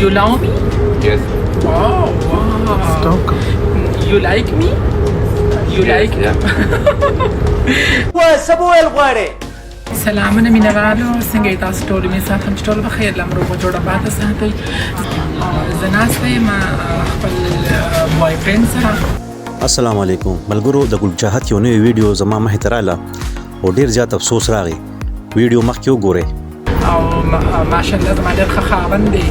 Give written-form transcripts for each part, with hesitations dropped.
You love me? Yes. Oh, wow. You like me? You Yes, like yeah. وسبویل غواړي سلامونه مینوالو څنګه یې تاسو ټول مې ساتم چې ټول بخیر لمر په جوړه باته ساتئ زه ناسته یم خپل بوای فرینډ سره السلام علیکم ملګرو د ګل چاحت یو نوې ویډیو زما مخې ته راغله او ډېر زیات افسوس راغی ویډیو مخکې وګورئ او ماشاءالله زما ډېر ښه خاوند دی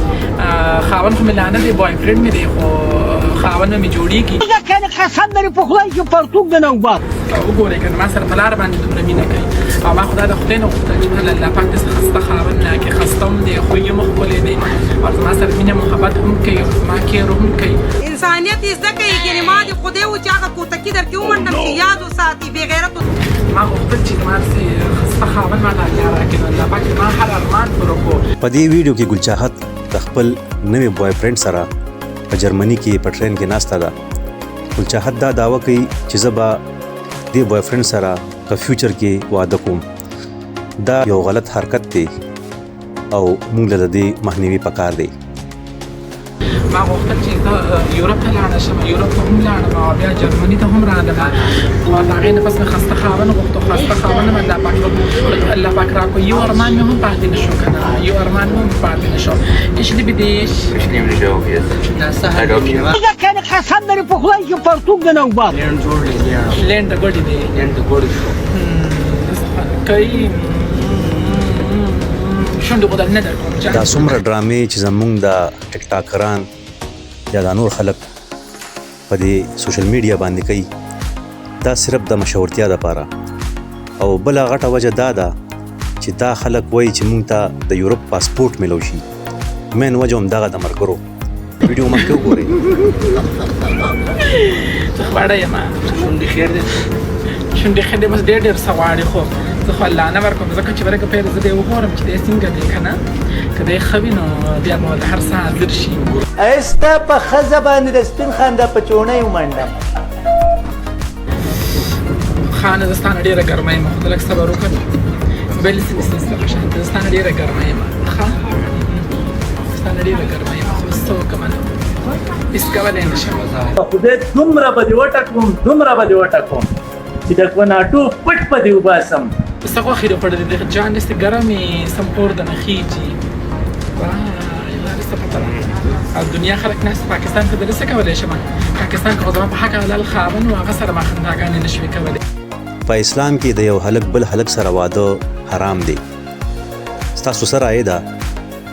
خاوند خو مې لا نه دی بوای فرینډ مې دی خو خاوند مې جوړېږي کنه قسم لري په خدای چې پرتوګ د نوبات وګورئ که ما سره په لاره باندې دومره مینه کوي او ما خدای د خدای نه غوښتل چې مله الله پاک داسې ښایسته خاوند راکړي ښایسته هم دی خوی هم ښکلی دی او زما سره مینه محبت هم کوي زما کیر هم کوي انسانیت یې زده کوي یعنې ما د خدای و چې هغه کوتکي درکې ومنډم چې یاد وساتي بې غیرتو ما غوښتل چې زما داسې ښایسته خاوند ما ته الله راکړي نو الله پاک زما هر ارمان پوره کړو په دې ویډیو کې ګل چاحت د خپل نوې بوای فرینډ سره په جرمني کې په ټرین کې ناسته ده ګل چاحت دا دعوه کوي چې زه به دې بوای فرینډ سره په فیوچر کې واده کوم دا یو غلط حرکت دی او موږ له دې مخنیوي پکار دی ما غوښتل چې زه یورپ ته لاړه شم یورپ ته هم لاړم او بیا جرمني ته هم راغلم او د هغې نه پس مې ښایسته خاوند غوښته ښایسته خاوند مې الله پاک راکړو یو ارمان مې هم پاتې نه شو که نه یو ارمان مې هم پاتې نه شو Ich liebe dich Ich nehme dich auch jetzt. I love you. کنه قسم لري په خدای چې پرتوګ د نوبات لینډ د ګوډې دی کوي شونډې خو نه درکوم دا څومره ډرامې چې زموږ د ټیک ټاکران یا دا نور خلک په دې سوشل میډیا باندې کوي دا صرف د مشهورتیا دپاره او بله غټه وجه دا ده چې دا خلک وایي چې موږ ته د یورپ پاسپورټ میلو شي مین وجه هم دغه د ملګرو ویډیو مخکې وګورئ زه خواړه یم شونډې خیر دی شونډې خیر دی بس ډېر څه غواړي خو زه خو الله نه ورکوم ځکه چې برګه پیر زه دې وګورم چې دی څنګه دی که نه که دی ښه وي نو بیا به د هر څه حاضر شي ایستا په ښځه باندې د سپین خندا په چوڼۍ ومنډم خانه زه ستا نه ډېره ګرمه یم خو ته لږ صبر وکړه موبایل داسې نیسي ستا شانته زه ستا نه ډېره ګرمه یم ښه ستا نه ډېره ګرمه یم خو څه وکړم نو هېڅ کولی نه شم خدای دومره به دې وټکوم چې د کناټو پټ په دې وباسم څه خوښې دې پړلې د جان داسې ګرمې سمپور د نه خیجي او دنیا خلک ناست پاکستان ته دلته څه کولی شم پاکستان کې خو زما په حق حلال خاوند و هغه سره ما خنداګانې نه شوې کولی په اسلام کې د یو هلک بل هلک سره واده حرام دی ستاسو څه رایه ده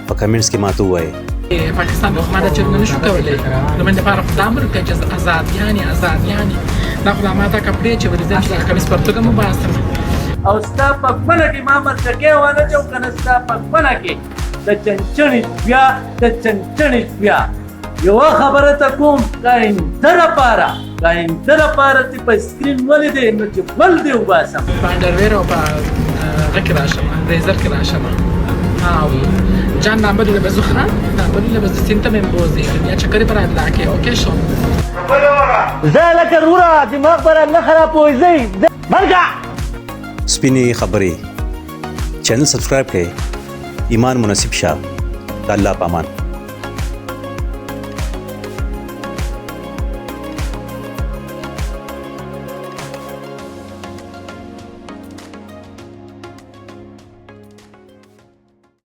په کمنټس کې ماته ووایئ پاکستان خو ما دا چېرته نه شو کولی زموږ دپاره خو دا امر کوي چې ازادیانې دا خو دا ما دا کپړې چې ورځم چې دا کمیس پرتوګه مو باسم او ستا په خپله کې ما مرچکې وانه جو که نه ستا په خپله کې د چنچڼې بیا یوه خبره ته کوم که آینده لپاره چې په سکرین ولیدې نو چې بل دې وباسم په انډرویر او په هغه کې راشم ریزر کې راشم او جان نامبر لبزو خان نامبر لبزو سینتا ممبوزی دنیا چکری پر ادلا کې اوکې شو زه لکه وروره دماغ پر نه خرابوځئ مرګه سپینې خبرې چینل سبسکرایب کړئ ایمان مناسب شاه د الله په امان